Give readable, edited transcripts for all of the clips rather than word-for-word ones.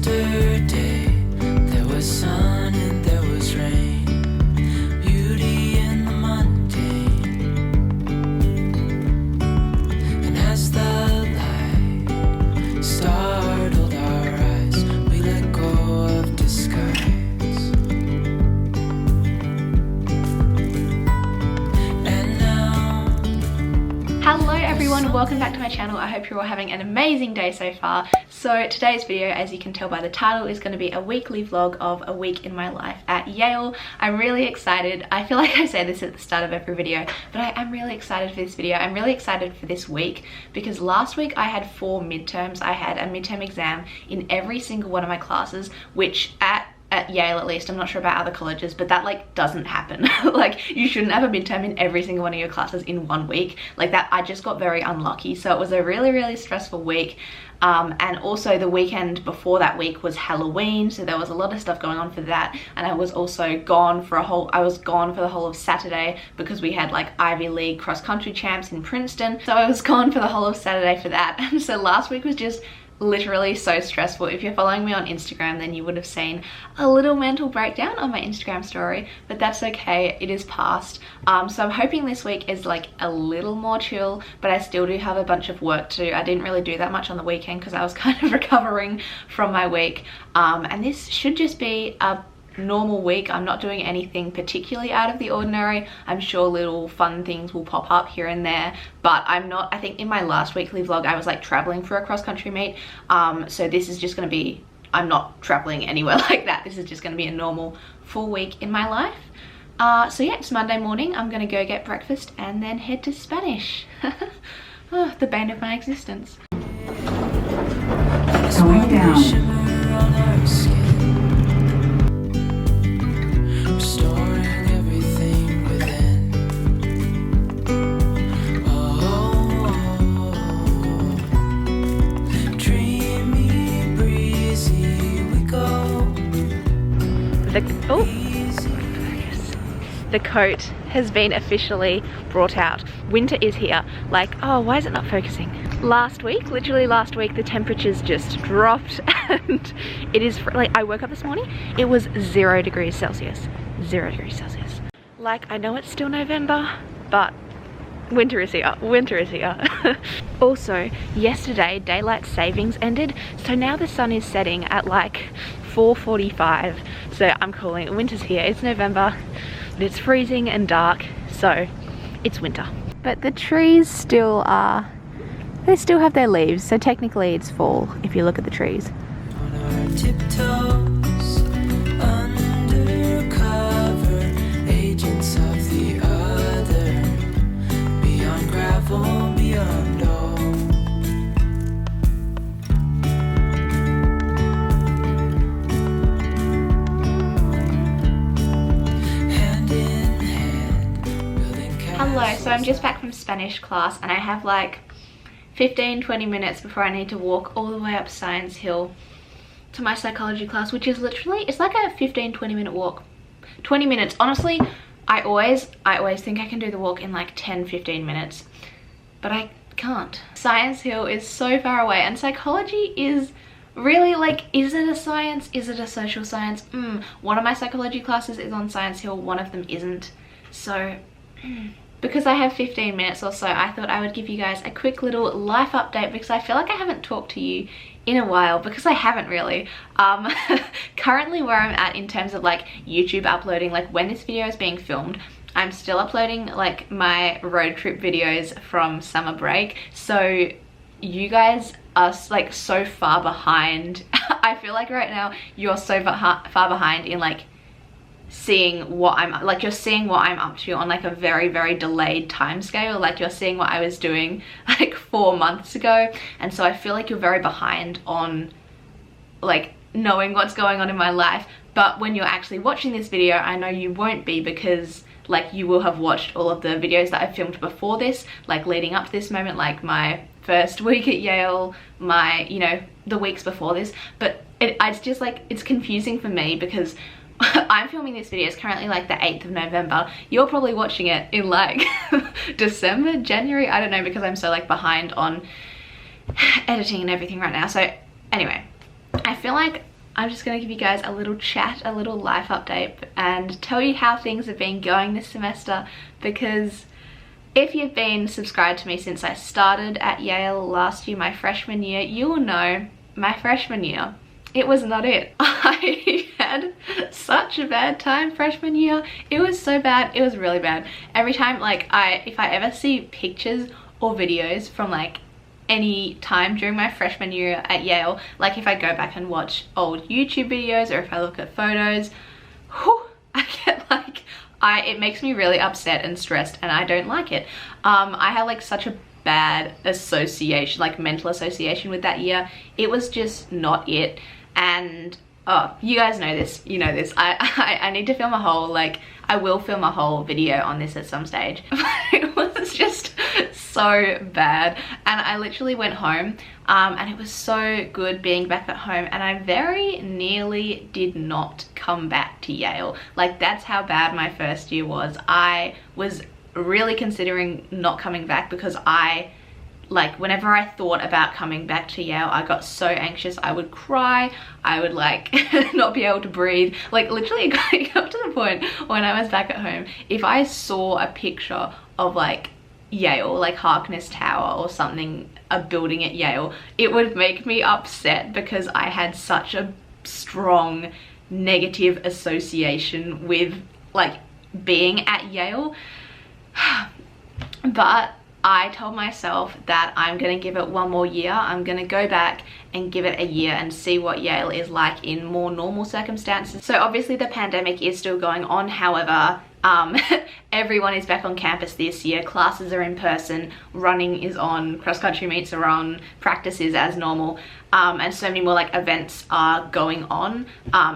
Yesterday there was sun and there was rain, beauty in the mundane. And as the light startled our eyes, we let go of disguise. And now, hello everyone, welcome back to my channel. I hope you're all having an amazing day so far. So today's video, as you can tell by the title, is going to be a weekly vlog of a week in my life at Yale. I'm really excited. I feel like I say this at the start of every video, but I am really excited for this video. I'm really excited for this week because last week I had 4 midterms. I had a midterm exam in every single one of my classes, which at Yale, at least, I'm not sure about other colleges, but that like doesn't happen. Like, you shouldn't have a midterm in every single one of your classes in 1 week like that. I just got very unlucky, so it was a really stressful week. And also the weekend before that week was Halloween, so there was a lot of stuff going on for that. And I was also gone for the whole of Saturday because we had like Ivy League cross country champs in Princeton, so I was gone for the whole of Saturday for that. And so last week was just literally so stressful. If you're following me on Instagram, then you would have seen a little mental breakdown on my Instagram story, but that's okay, it is past. So I'm hoping this week is like a little more chill, but I still do have a bunch of work to do. I didn't really do that much on the weekend because I was kind of recovering from my week, and this should just be a normal week. I'm not doing anything particularly out of the ordinary. I'm sure little fun things will pop up here and there, but I think in my last weekly vlog I was like traveling for a cross-country meet, so this is just going to be, I'm not traveling anywhere like that. This is just going to be a normal full week in my life. So yeah, it's Monday morning. I'm going to go get breakfast and then head to Spanish. Oh, the bane of my existence. Going down. The coat has been officially brought out. Winter is here. Like, oh, why is it not focusing? Literally last week, the temperatures just dropped and it is, like, I woke up this morning, it was 0 degrees Celsius. 0 degrees Celsius. Like, I know it's still November, but winter is here. Winter is here. Also, yesterday, daylight savings ended, so now the sun is setting at like 4:45. So I'm calling it winter's here. It's November, but it's freezing and dark, so it's winter. But the trees still are, they still have their leaves, so technically it's fall if you look at the trees. On our tiptoes, undercover agents of the other, beyond gravel, beyond all. Hello, so I'm just back from Spanish class and I have like 15-20 minutes before I need to walk all the way up Science Hill to my psychology class, which is literally, it's like a 15-20 minute walk. 20 minutes. Honestly, I always think I can do the walk in like 10-15 minutes, but I can't. Science Hill is so far away, and psychology is really like, is it a science? Is it a social science? One of my psychology classes is on Science Hill, one of them isn't. So because I have 15 minutes or so, I thought I would give you guys a quick little life update because I feel like I haven't talked to you in a while, because I haven't really. Currently where I'm at in terms of like YouTube uploading, like when this video is being filmed, I'm still uploading like my road trip videos from summer break, so you guys are like so far behind. I feel like right now you're so far behind in like seeing what I'm like, you're seeing what I'm up to on like a very delayed time scale. Like, you're seeing what I was doing like 4 months ago, and so I feel like you're very behind on like knowing what's going on in my life. But when you're actually watching this video, I know you won't be, because like you will have watched all of the videos that I filmed before this, like leading up to this moment, like my first week at Yale, my, you know, the weeks before this. But it's just like, it's confusing for me because I'm filming this video, it's currently like the 8th of November. You're probably watching it in like December, January, I don't know, because I'm so like behind on editing and everything right now. So anyway, I feel like I'm just going to give you guys a little chat, a little life update, and tell you how things have been going this semester, because if you've been subscribed to me since I started at Yale last year, my freshman year, you will know my freshman year, it was not it. I had such a bad time freshman year. It was so bad. It was really bad. Every time, like, if I ever see pictures or videos from like any time during my freshman year at Yale, like if I go back and watch old YouTube videos or if I look at photos, whew, I get like, it makes me really upset and stressed, and I don't like it. I had like such a bad association, like mental association with that year. It was just not it. And oh, you guys know this, you know this. I need to film a whole, like, I will film a whole video on this at some stage. It was just so bad, and I literally went home, and it was so good being back at home, and I very nearly did not come back to Yale. Like, that's how bad my first year was. I was really considering not coming back because like, whenever I thought about coming back to Yale, I got so anxious. I would cry, I would like not be able to breathe. Like, literally it got to the point when I was back at home, if I saw a picture of like Yale, like Harkness Tower or something, a building at Yale, it would make me upset because I had such a strong negative association with like being at Yale. But I told myself that I'm going to give it one more year. I'm going to go back and give it a year and see what Yale is like in more normal circumstances. So obviously the pandemic is still going on. However, everyone is back on campus this year. Classes are in person, running is on, cross-country meets are on, practice is as normal, and so many more like events are going on.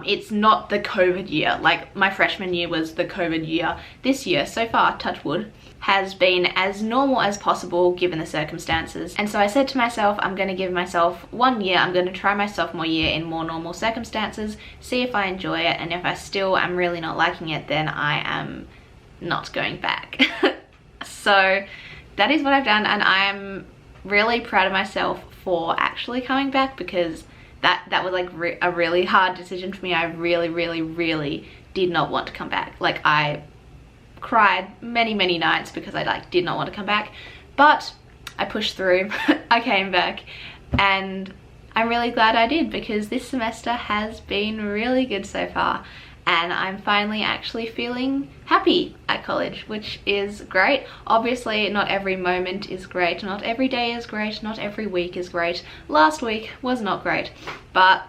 It's not the COVID year. Like, my freshman year was the COVID year. This year, so far, touch wood, has been as normal as possible given the circumstances. And so I said to myself, I'm going to give myself 1 year. I'm going to try my sophomore year in more normal circumstances, see if I enjoy it, and if I still am really not liking it, then I am not going back. So that is what I've done, and I am really proud of myself for actually coming back, because that was like a really hard decision for me. I really did not want to come back. Like, I cried many nights because I like did not want to come back, but I pushed through. I came back, and I'm really glad I did, because this semester has been really good so far, and I'm finally actually feeling happy at college, which is great. Obviously not every moment is great, not every day is great, not every week is great. Last week was not great, but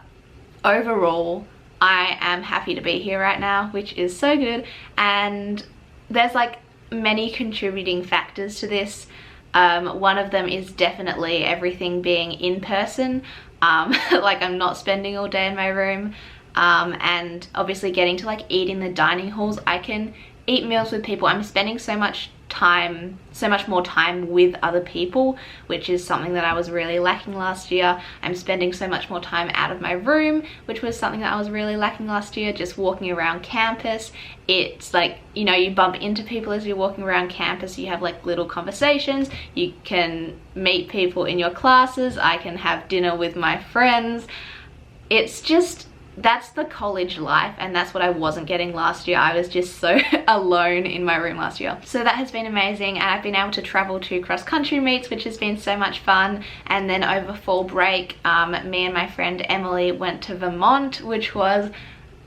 overall I am happy to be here right now, which is so good. And there's like many contributing factors to this. One of them is definitely everything being in person. Like, I'm not spending all day in my room, and obviously getting to like eat in the dining halls. I can eat meals with people. I'm spending so much more time with other people, which is something that I was really lacking last year. I'm spending so much more time out of my room, which was something that I was really lacking last year, just walking around campus. It's like, you know, you bump into people as you're walking around campus, you have like little conversations, you can meet people in your classes, I can have dinner with my friends. It's just, that's the college life, and that's what I wasn't getting last year. I was just so alone in my room last year. So that has been amazing, and I've been able to travel to cross-country meets, which has been so much fun. And then over fall break, me and my friend Emily went to Vermont, which was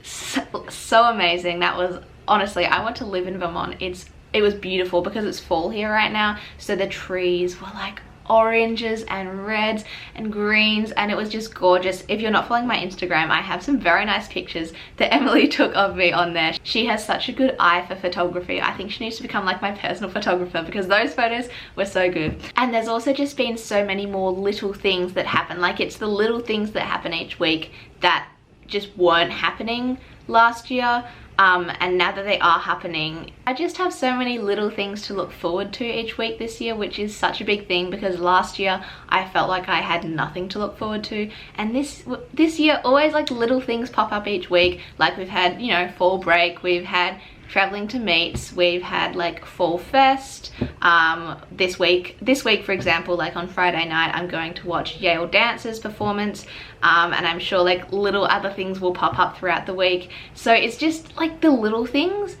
so amazing. That was, honestly, I want to live in Vermont. It was beautiful because it's fall here right now, so the trees were like oranges and reds and greens, and it was just gorgeous. If you're not following my Instagram, I have some very nice pictures that Emily took of me on there. She has such a good eye for photography. I think she needs to become like my personal photographer, because those photos were so good. And there's also just been so many more little things that happen. Like, it's the little things that happen each week that just weren't happening last year. And now that they are happening, I just have so many little things to look forward to each week this year, which is such a big thing, because last year I felt like I had nothing to look forward to, and this year always like little things pop up each week. Like, we've had, you know, fall break, we've had traveling to meets. We've had like Fall Fest. This week for example, like on Friday night, I'm going to watch Yale Dance's performance, and I'm sure like little other things will pop up throughout the week. So it's just like the little things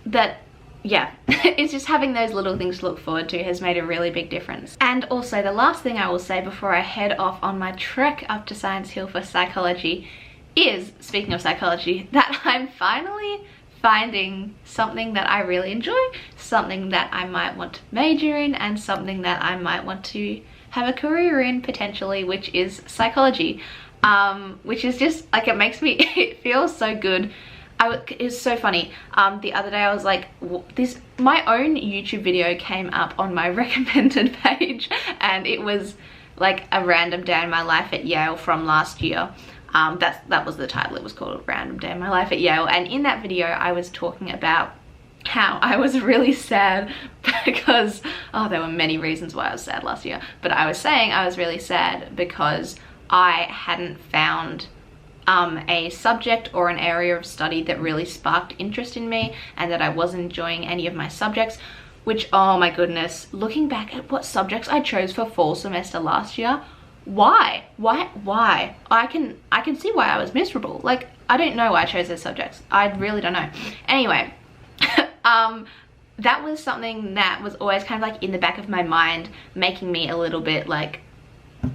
that, yeah, it's just having those little things to look forward to has made a really big difference. And also the last thing I will say before I head off on my trek up to Science Hill for psychology is, speaking of psychology, that I'm finally finding something that I really enjoy, something that I might want to major in, and something that I might want to have a career in potentially, which is psychology. Which is just like, it makes me, it feels so good. It's so funny. The other day I was like, my own YouTube video came up on my recommended page, and it was like a random day in my life at Yale from last year. That was the title. It was called A Random Day in My Life at Yale. And in that video I was talking about how I was really sad because, oh, there were many reasons why I was sad last year, but I was saying I was really sad because I hadn't found a subject or an area of study that really sparked interest in me, and that I wasn't enjoying any of my subjects, which, oh my goodness, looking back at what subjects I chose for fall semester last year, why? I can see why I was miserable. Like, I don't know why I chose those subjects. I really don't know. Anyway, that was something that was always kind of like in the back of my mind, making me a little bit like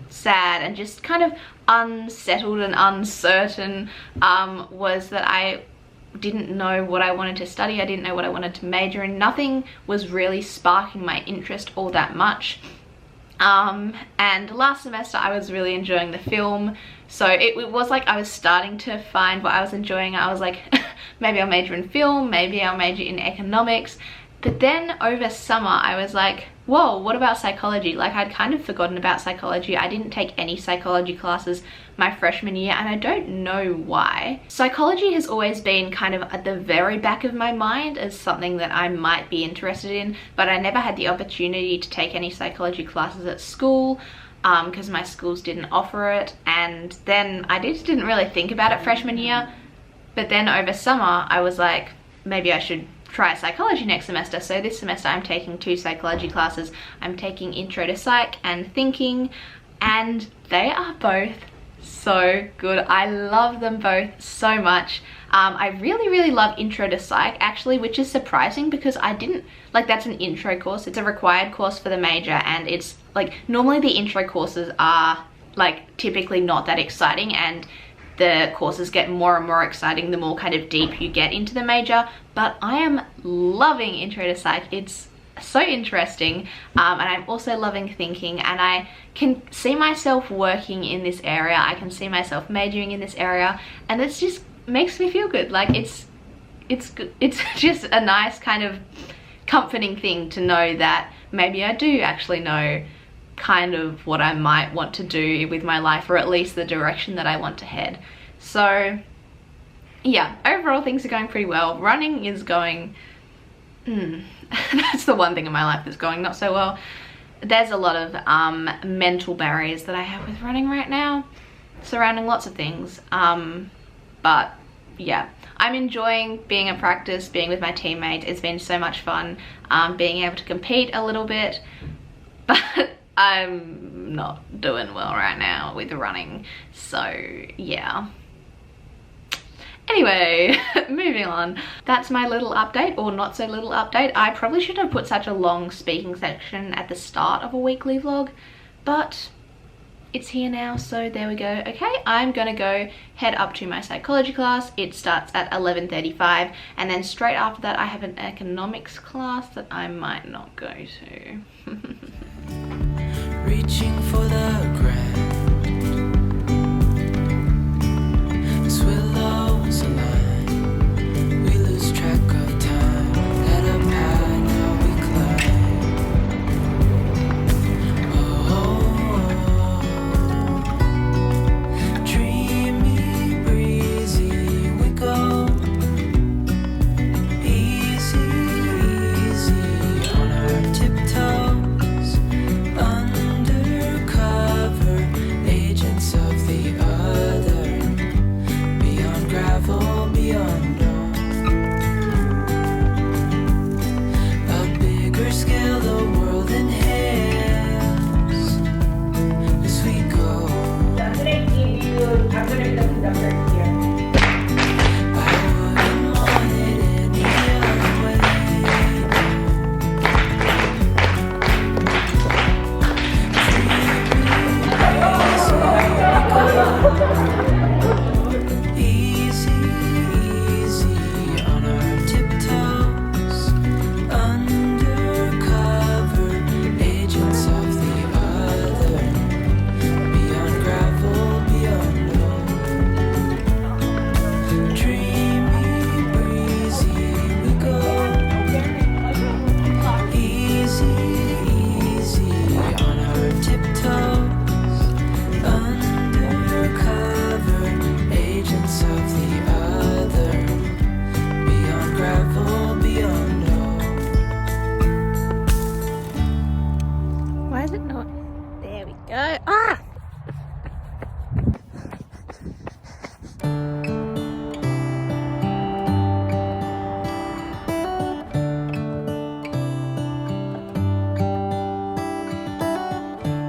sad and just kind of unsettled and uncertain, was that I didn't know what I wanted to study. I didn't know what I wanted to major in. Nothing was really sparking my interest all that much. And last semester I was really enjoying the film, so it was like I was starting to find what I was enjoying. I was like, maybe I'll major in film, maybe I'll major in economics. But then over summer I was like, whoa, what about psychology? Like, I'd kind of forgotten about psychology. I didn't take any psychology classes my freshman year, and I don't know why. Psychology has always been kind of at the very back of my mind as something that I might be interested in, but I never had the opportunity to take any psychology classes at school because my schools didn't offer it. And then I just didn't really think about it freshman year. But then over summer I was like, maybe I should try psychology next semester. So this semester I'm taking 2 psychology classes. I'm taking Intro to Psych and Thinking, and they are both so good. I love them both so much. I really love Intro to Psych actually, which is surprising because I didn't, like, that's an intro course. It's a required course for the major, and it's like, normally the intro courses are like typically not that exciting, and the courses get more and more exciting the more kind of deep you get into the major. But I am loving Intro to Psych. It's so interesting, and I'm also loving Thinking, and I can see myself working in this area. I can see myself majoring in this area, and it just makes me feel good. Like, it's good. It's just a nice kind of comforting thing to know that maybe I do actually know kind of what I might want to do with my life, or at least the direction that I want to head. So yeah, overall things are going pretty well. Running is going, that's the one thing in my life that's going not so well. There's a lot of mental barriers that I have with running right now, surrounding lots of things. But yeah, I'm enjoying being at practice, being with my teammates. It's been so much fun, being able to compete a little bit, but I'm not doing well right now with running. So yeah. Anyway, moving on. That's my little update, or not so little update. I probably should have put such a long speaking section at the start of a weekly vlog, but it's here now, so there we go. Okay, I'm gonna go head up to my psychology class. It starts at 11:35, and then straight after that I have an economics class that I might not go to. Reaching for the ground, as willows align, we lose track of time. Let up high, now we climb. Oh, dreamy, breezy, we go. Easy, easy on our tiptoes. Undercover agents of the other, beyond gravel, beyond all.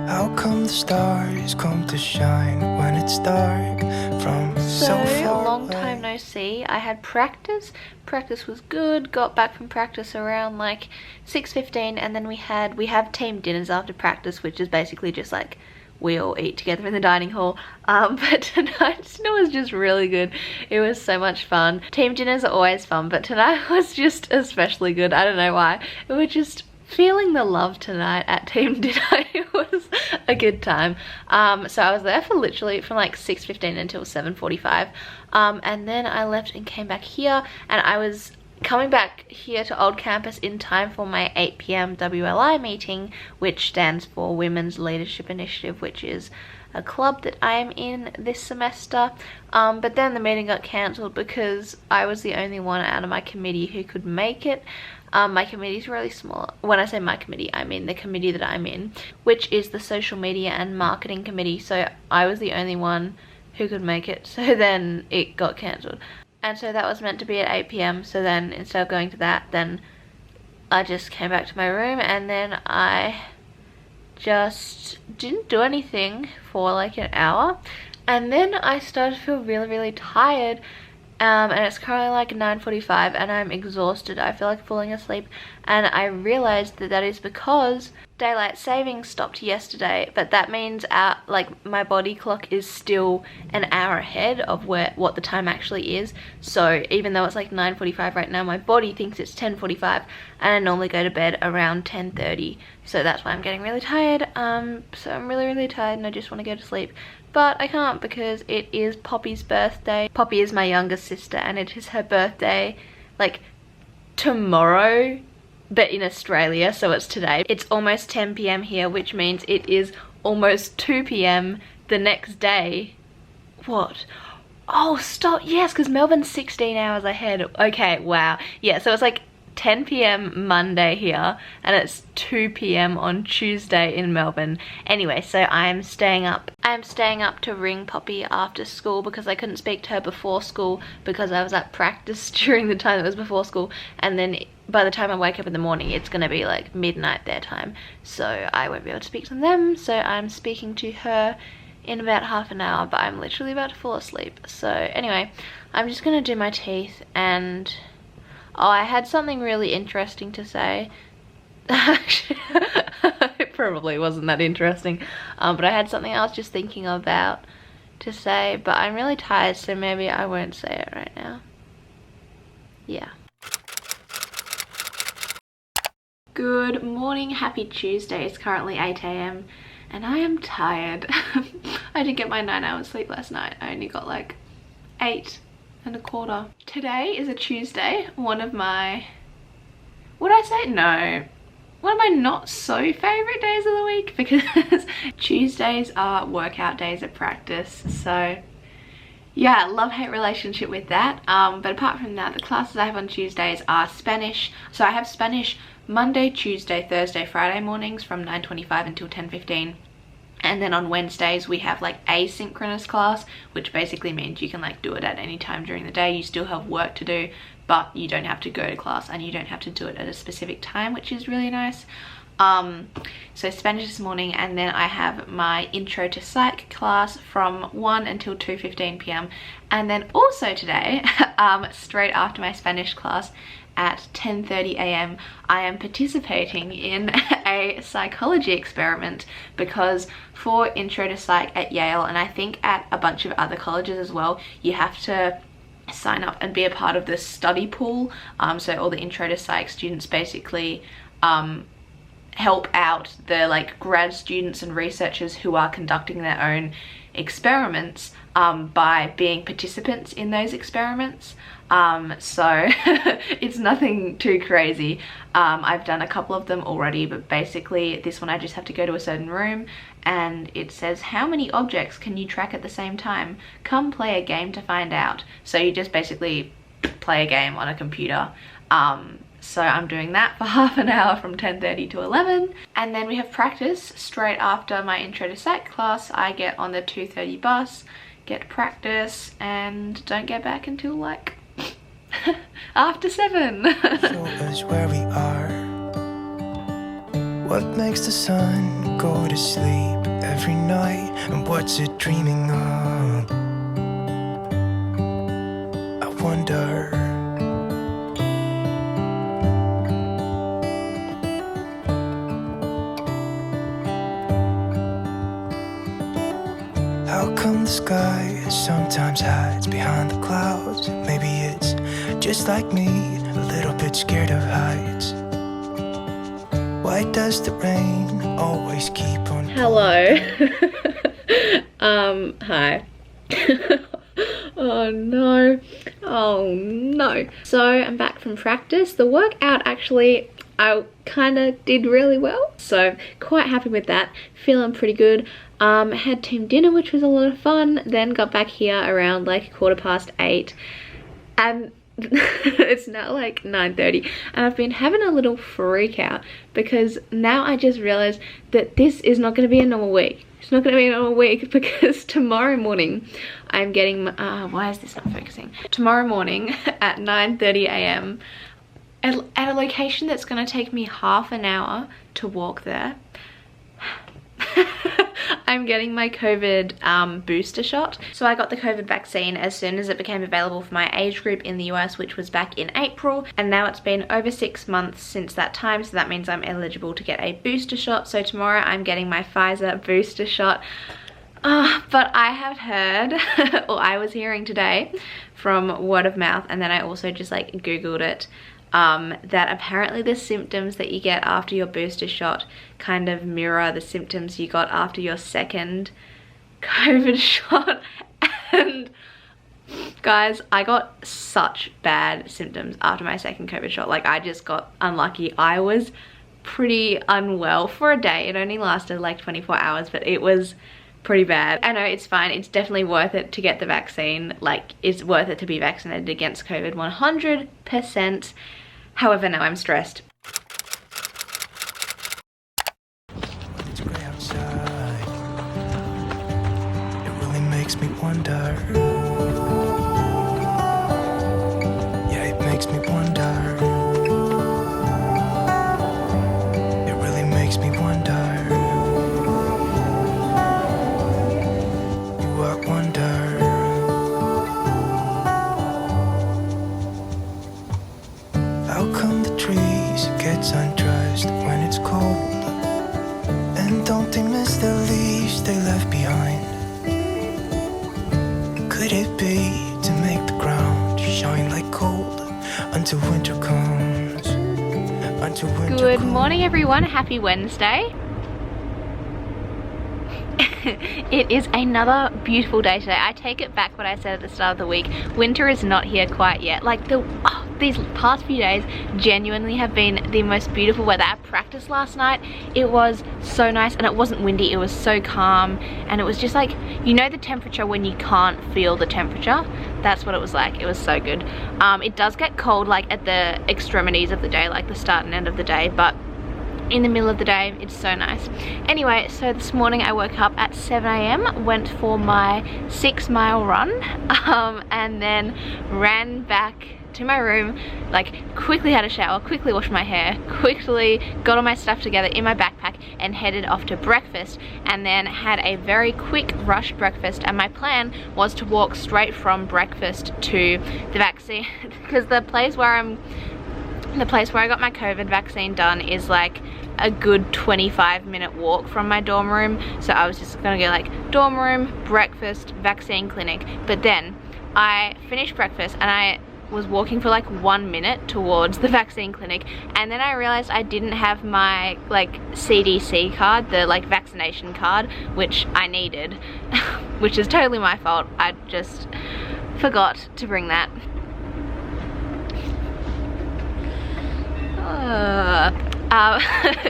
How come the stars come to shine when it's dark from so far long away? time no see. I had practice was good, got back from practice around like 6:15, and then we have team dinners after practice, which is basically just like we all eat together in the dining hall. But tonight's dinner was just really good. It was so much fun. Team dinners are always fun, but tonight was just especially good. I don't know why. It was just feeling the love tonight at team dinner. It was a good time. So I was there for literally from like 6:15 until 7:45, and then I left and came back here, and I was coming back here to Old Campus in time for my 8 p.m. WLI meeting, which stands for Women's Leadership Initiative, which is a club that I am in this semester. But then the meeting got cancelled because I was the only one out of my committee who could make it. My committee is really small. When I say my committee, I mean the committee that I'm in, which is the social media and marketing committee. So I was the only one who could make it. So then it got cancelled. And so that was meant to be at 8 p.m. So then instead of going to that, then I just came back to my room, and then I just didn't do anything for like an hour. And then I started to feel really, really tired. And it's currently like 9:45 and I'm exhausted. I feel like falling asleep, and I realized that that is because daylight savings stopped yesterday, but that means like my body clock is still an hour ahead of what the time actually is. So even though it's like 9:45 right now, my body thinks it's 10:45, and I normally go to bed around 10:30. So that's why I'm getting really tired. So I'm really, really tired and I just want to go to sleep. But I can't because it is Poppy's birthday. Poppy is my youngest sister, and it is her birthday like tomorrow, but in Australia, so it's today. It's almost 10 p.m. here, which means it is almost 2 p.m. the next day. What? Oh, stop. Yes, because Melbourne's 16 hours ahead. Okay, wow. Yeah, so it's like 10 p.m. Monday here, and it's 2 p.m. on Tuesday in Melbourne. Anyway, so I'm staying up. I'm staying up to ring Poppy after school because I couldn't speak to her before school because I was at practice during the time that was before school, and then by the time I wake up in the morning it's gonna be like midnight their time, so I won't be able to speak to them. So I'm speaking to her in about half an hour, but I'm literally about to fall asleep. So anyway, I'm just gonna do my teeth, and oh, I had something really interesting to say. Actually, it probably wasn't that interesting, but I had something I was just thinking about to say, but I'm really tired, so maybe I won't say it right now. Yeah. Good morning, happy Tuesday. It's currently 8 a.m. and I am tired. I didn't get my 9 hours sleep last night. I only got like 8.25. Today is a Tuesday, one of my, would I say, no, one of my not so favorite days of the week, because Tuesdays are workout days at practice. So yeah, love-hate relationship with that. But apart from that, the classes I have on Tuesdays are Spanish. So I have Spanish Monday, Tuesday, Thursday, Friday mornings from 9:25 until 10:15. And then on Wednesdays we have like asynchronous class, which basically means you can like do it at any time during the day. You still have work to do, but you don't have to go to class and you don't have to do it at a specific time, which is really nice. So Spanish this morning, and then I have my intro to psych class from 1 until 2:15 p.m. and then also today, straight after my Spanish class at 10:30 a.m. I am participating in a psychology experiment, because for intro to psych at Yale, and I think at a bunch of other colleges as well, you have to sign up and be a part of this study pool. So all the intro to psych students basically help out the like grad students and researchers who are conducting their own experiments by being participants in those experiments. So it's nothing too crazy. I've done a couple of them already, but basically this one I just have to go to a certain room and it says, how many objects can you track at the same time? Come play a game to find out. So you just basically play a game on a computer. So I'm doing that for half an hour from 10:30 to 11, and then we have practice straight after my intro to psych class. I get on the 2:30 bus, get practice, and don't get back until like after 7. Show us where we are. What makes the sun go to sleep every night, and what's it dreaming of? I wonder. How come the sky sometimes hides behind the clouds? Maybe it's just like me, a little bit scared of heights. Why does the rain always keep on? Hello. Hi. Oh no. Oh no. So I'm back from practice. The workout actually, I kind of did really well, so quite happy with that. Feeling pretty good. Had team dinner, which was a lot of fun, then got back here around like 8:15, and it's now like 9:30, and I've been having a little freak out because now I just realized that this is not going to be a normal week. It's not going to be a normal week because tomorrow morning I'm getting why is this not focusing? Tomorrow morning at 9:30 a.m. at a location that's going to take me half an hour to walk there. I'm getting my COVID booster shot. So I got the COVID vaccine as soon as it became available for my age group in the US, which was back in April, and now it's been over 6 months since that time, so that means I'm eligible to get a booster shot. So tomorrow I'm getting my Pfizer booster shot. But I have heard, or I was hearing today from word of mouth, and then I also just like googled it, that apparently the symptoms that you get after your booster shot kind of mirror the symptoms you got after your second COVID shot. And guys, I got such bad symptoms after my second COVID shot. Like, I just got unlucky. I was pretty unwell for a day. It only lasted like 24 hours, but it was pretty bad. I know it's fine. It's definitely worth it to get the vaccine. Like, it's worth it to be vaccinated against COVID 100%. However, now I'm stressed. It's gray outside. It really makes me wonder. Yeah, it makes me wonder. It really makes me wonder. You I wonder. How come the trees get undressed when it's cold? And don't they miss the leaves they left behind? Could it be to make the ground shine like gold until winter comes? Until winter Good comes. morning, everyone. Happy Wednesday. It is another beautiful day today. I take it back what I said at the start of the week. Winter is not here quite yet. Like, these past few days genuinely have been the most beautiful weather. At practice last night, it was so nice, and it wasn't windy. It was so calm, and it was just like, you know, the temperature when you can't feel the temperature. That's what it was like. It was so good. It does get cold like at the extremities of the day, like the start and end of the day, but in the middle of the day, it's so nice. Anyway, so this morning I woke up at 7 a.m, went for my 6-mile run, and then ran back to my room, like quickly had a shower, quickly washed my hair, quickly got all my stuff together in my backpack and headed off to breakfast, and then had a very quick rush breakfast. And my plan was to walk straight from breakfast to the vaccine because the place where I got my COVID vaccine done is like a good 25-minute walk from my dorm room. So I was just gonna go like dorm room, breakfast, vaccine clinic. But then I finished breakfast and I was walking for like 1 minute towards the vaccine clinic, and then I realized I didn't have my like CDC card, the like vaccination card, which I needed, which is totally my fault. I just forgot to bring that.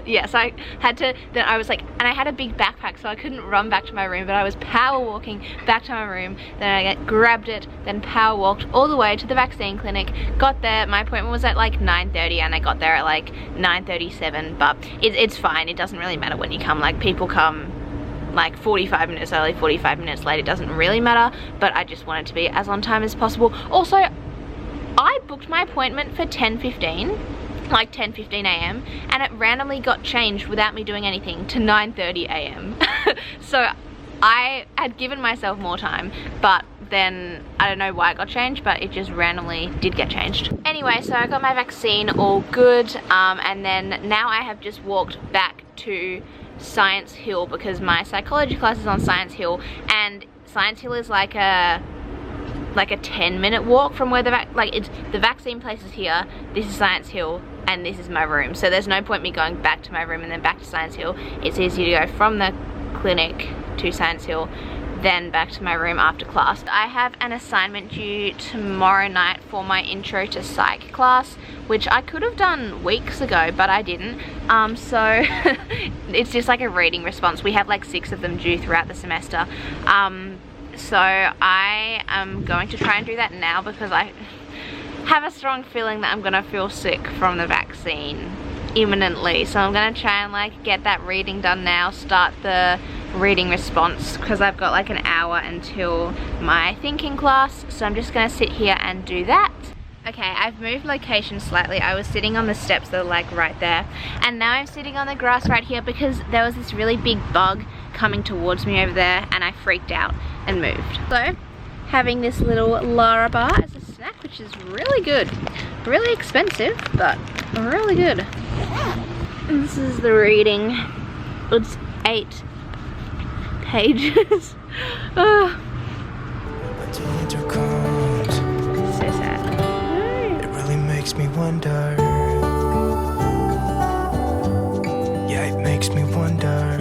Yeah, so I had to, then I was like, and I had a big backpack so I couldn't run back to my room, but I was power walking back to my room. Then I grabbed it, then power walked all the way to the vaccine clinic, got there. My appointment was at like 9:30 and I got there at like 9:37, but it's fine. It doesn't really matter when you come. Like, people come like 45 minutes early, 45 minutes late, it doesn't really matter, but I just wanted to be as on time as possible. Also, I booked my appointment for 10:15, like 10:15 a.m, and it randomly got changed without me doing anything to 9:30 a.m. So I had given myself more time, but then I don't know why it got changed, but it just randomly did get changed. Anyway, so I got my vaccine all good, and then now I have just walked back to Science Hill because my psychology class is on Science Hill, and Science Hill is like a 10-minute walk from where the vaccine place is here. This is Science Hill and this is my room, so there's no point me going back to my room and then back to Science Hill. It's easier to go from the clinic to Science Hill, then back to my room after class. I have an assignment due tomorrow night for my intro to psych class, which I could have done weeks ago, but I didn't. So it's just like a reading response. We have like 6 of them due throughout the semester. So I am going to try and do that now because I have a strong feeling that I'm gonna feel sick from the vaccine imminently. So I'm gonna try and like get that reading done now, start the reading response, because I've got like an hour until my thinking class. So I'm just gonna sit here and do that. Okay, I've moved location slightly. I was sitting on the steps that are like right there, and now I'm sitting on the grass right here because there was this really big bug coming towards me over there and I freaked out and moved. So, having this little Lara bar as a snack, which is really good. Really expensive, but really good. And this is the reading. It's 8 pages. Oh. So sad. It really makes me wonder. Yeah, it makes me wonder.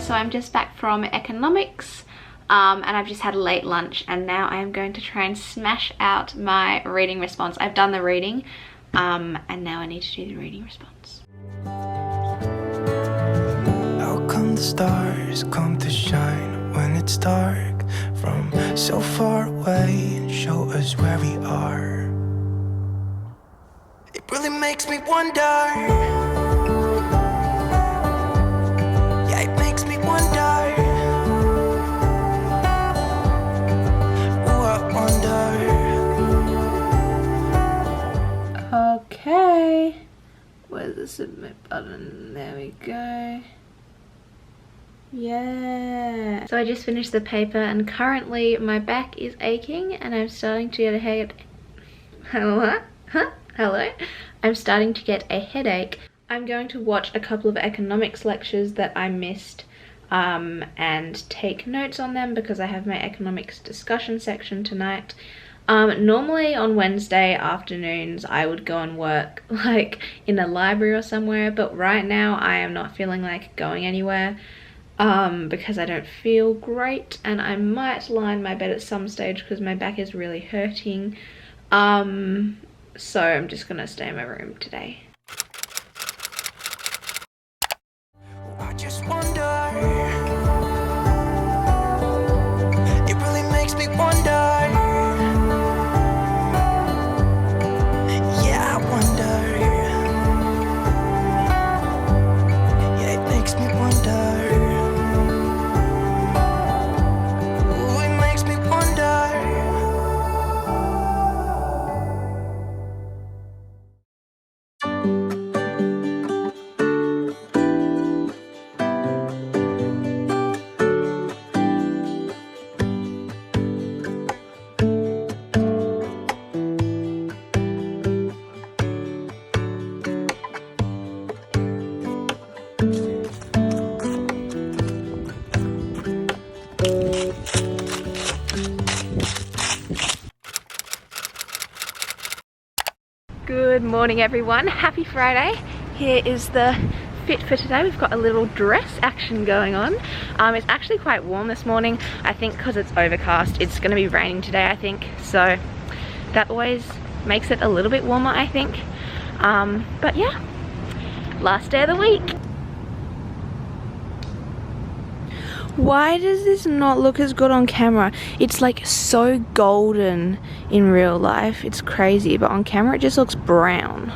So I'm just back from economics, and I've just had a late lunch, and now I am going to try and smash out my reading response. I've done the reading, and now I need to do the reading response. How come the stars come to shine when it's dark from so far away and show us where we are? It really makes me wonder. Okay, where's the submit button? There we go. Yeah. So I just finished the paper and currently my back is aching and I'm starting to get a head. Hello? Huh? Hello? I'm starting to get a headache. I'm going to watch a couple of economics lectures that I missed and take notes on them because I have my economics discussion section tonight. Normally on Wednesday afternoons I would go and work like in a library or somewhere, but right now I am not feeling like going anywhere because I don't feel great, and I might lie in my bed at some stage because my back is really hurting. So I'm just gonna stay in my room today. I just wonder. It really makes me wonder. Yeah, I wonder. Yeah, it makes me wonder. Ooh, it makes me wonder. Good morning everyone, happy Friday. Here is the fit for today. We've got a little dress action going on. It's actually quite warm this morning. I think because it's overcast, it's going to be raining today I think. So that always makes it a little bit warmer I think. But yeah, last day of the week. Why does this not look as good on camera? It's like so golden in real life. It's crazy, but on camera it just looks brown.